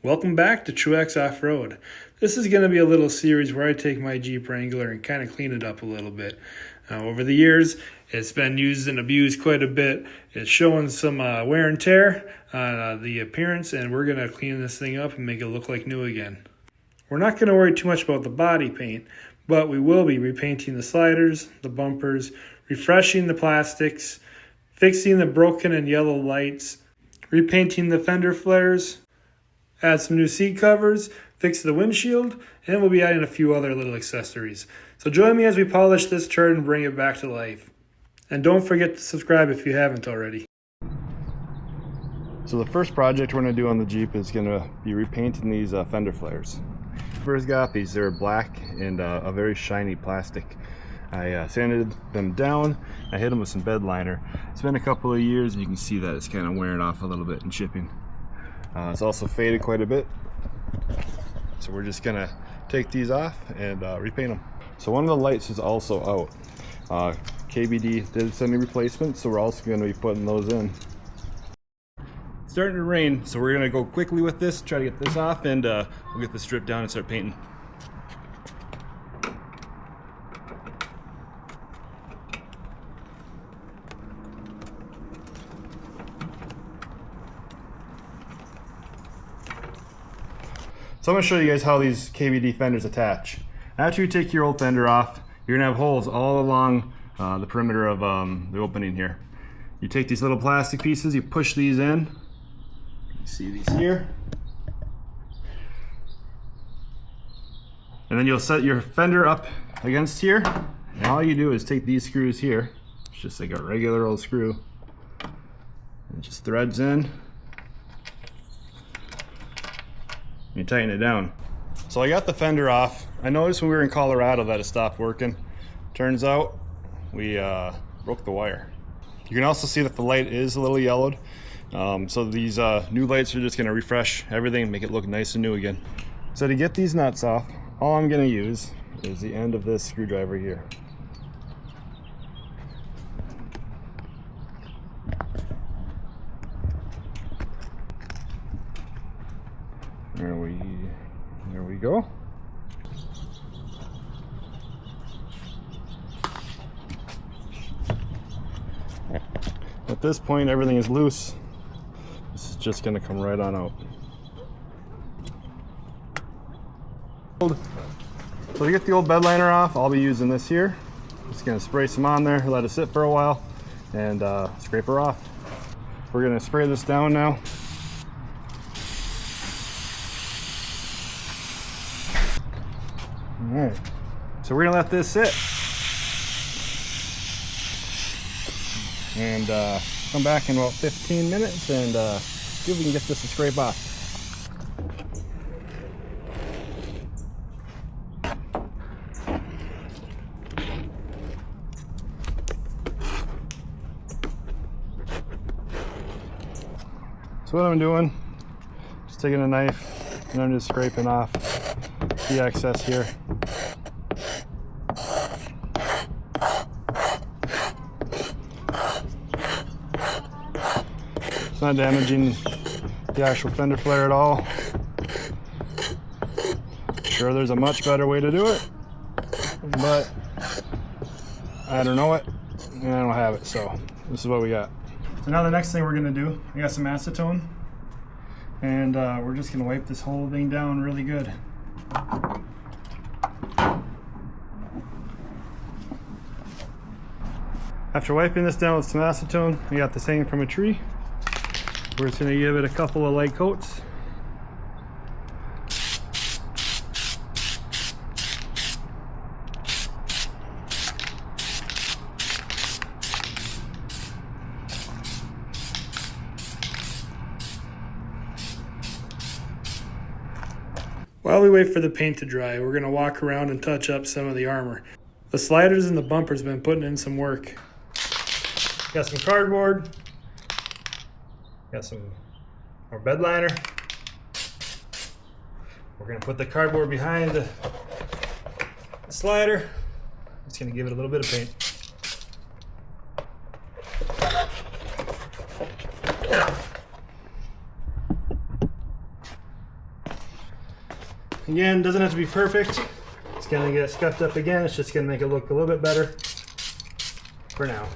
Welcome back to Truex Off-Road. This is going to be a little series where I take my Jeep Wrangler and kind of clean it up a little bit. Over the years, it's been used and abused quite a bit. It's showing some wear and tear on the appearance, and we're going to clean this thing up and make it look like new again. We're not going to worry too much about the body paint, but we will be repainting the sliders, the bumpers, refreshing the plastics, fixing the broken and yellow lights, repainting the fender flares, add some new seat covers, fix the windshield, and we'll be adding a few other little accessories. So join me as we polish this turd and bring it back to life. And don't forget to subscribe if you haven't already. So the first project we're going to do on the Jeep is going to be repainting these fender flares. First got these, they're black and a very shiny plastic. I sanded them down, I hit them with some bed liner. It's been a couple of years and you can see that it's kind of wearing off a little bit and chipping. It's also faded quite a bit. So we're just gonna take these off and repaint them. So one of the lights is also out. KBD did send me replacements, so we're also gonna be putting those in. It's starting to rain, so we're gonna go quickly with this, try to get this off, and we'll get this stripped down and start painting. So I'm going to show you guys how these KBD fenders attach. After you take your old fender off, you're going to have holes all along the perimeter of the opening here. You take these little plastic pieces, you push these in. You see these here. And then you'll set your fender up against here. And all you do is take these screws here. It's just like a regular old screw. And it just threads in. You tighten it down. So I got the fender off. I noticed when we were in Colorado that it stopped working. Turns out we broke the wire. You can also see that the light is a little yellowed. So these new lights are just going to refresh everything and make it look nice and new again. So to get these nuts off, all I'm going to use is the end of this screwdriver here. There we go. At this point, everything is loose. This is just going to come right on out. So to get the old bed liner off, I'll be using this here. Just going to spray some on there, let it sit for a while, and scrape her off. We're going to spray this down now. Alright, so we're gonna let this sit and come back in about 15 minutes and see if we can get this to scrape off. So what I'm doing, just taking a knife and I'm just scraping off the excess here. It's not damaging the actual fender flare at all. Sure, there's a much better way to do it, but I don't know it and I don't have it, so this is what we got. So now the next thing we're gonna do, I got some acetone and we're just gonna wipe this whole thing down really good. After wiping this down with some acetone, we got this hanging from a tree. We're just going to give it a couple of light coats. While we wait for the paint to dry, we're going to walk around and touch up some of the armor. The sliders and the bumpers have been putting in some work. Got some cardboard, got some more bed liner. We're gonna put the cardboard behind the slider. It's gonna give it a little bit of paint. Again, doesn't have to be perfect. It's gonna get scuffed up again. It's just gonna make it look a little bit better for now.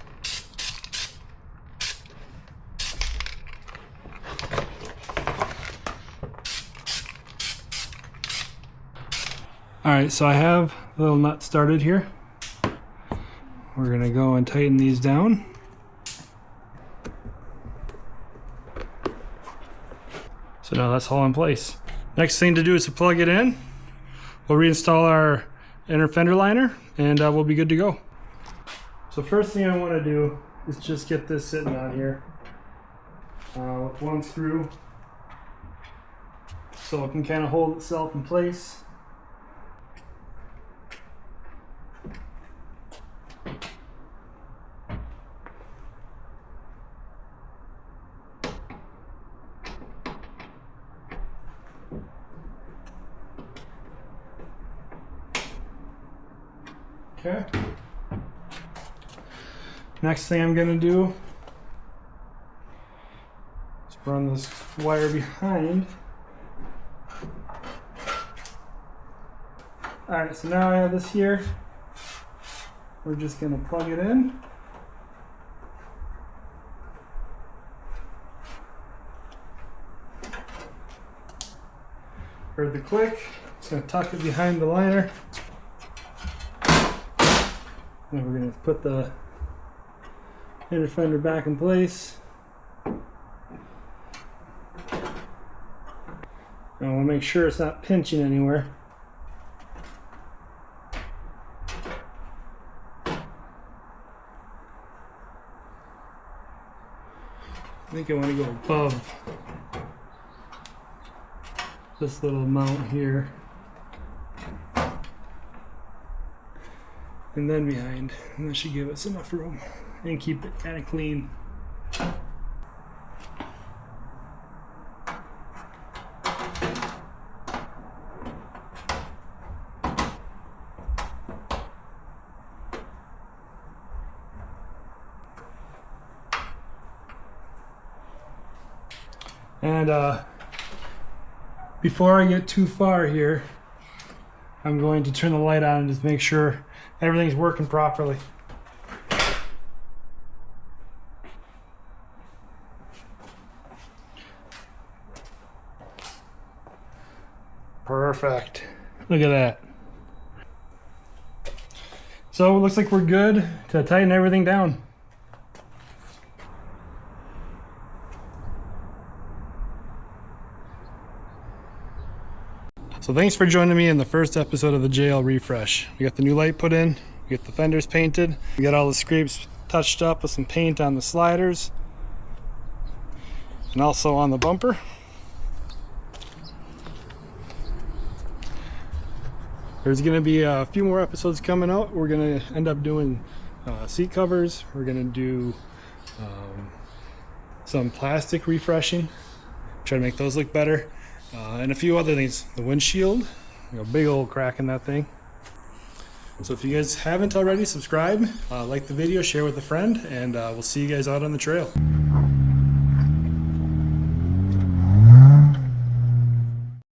All right, so I have a little nut started here. We're gonna go and tighten these down. So now that's all in place. Next thing to do is to plug it in. We'll reinstall our inner fender liner and we'll be good to go. So first thing I want to do is just get this sitting on here with one screw so it can kind of hold itself in place. Okay. Next thing I'm gonna do is run this wire behind. Alright, so now I have this here. We're just gonna plug it in. Heard the click. Just gonna tuck it behind the liner. And we're going to put the inner fender back in place. And we'll make sure it's not pinching anywhere. I think I want to go above this little mount here. And then behind, and that should give us enough room and keep it kind of clean. And before I get too far here, I'm going to turn the light on and just make sure everything's working properly. Perfect. Look at that. So it looks like we're good to tighten everything down. So thanks for joining me in the first episode of the JL Refresh. We got the new light put in, we got the fenders painted, we got all the scrapes touched up with some paint on the sliders, and also on the bumper. There's going to be a few more episodes coming out. We're going to end up doing seat covers. We're going to do some plastic refreshing, try to make those look better. And a few other things. The windshield, a big old crack in that thing. So if you guys haven't already, subscribe, like the video, share with a friend, and we'll see you guys out on the trail.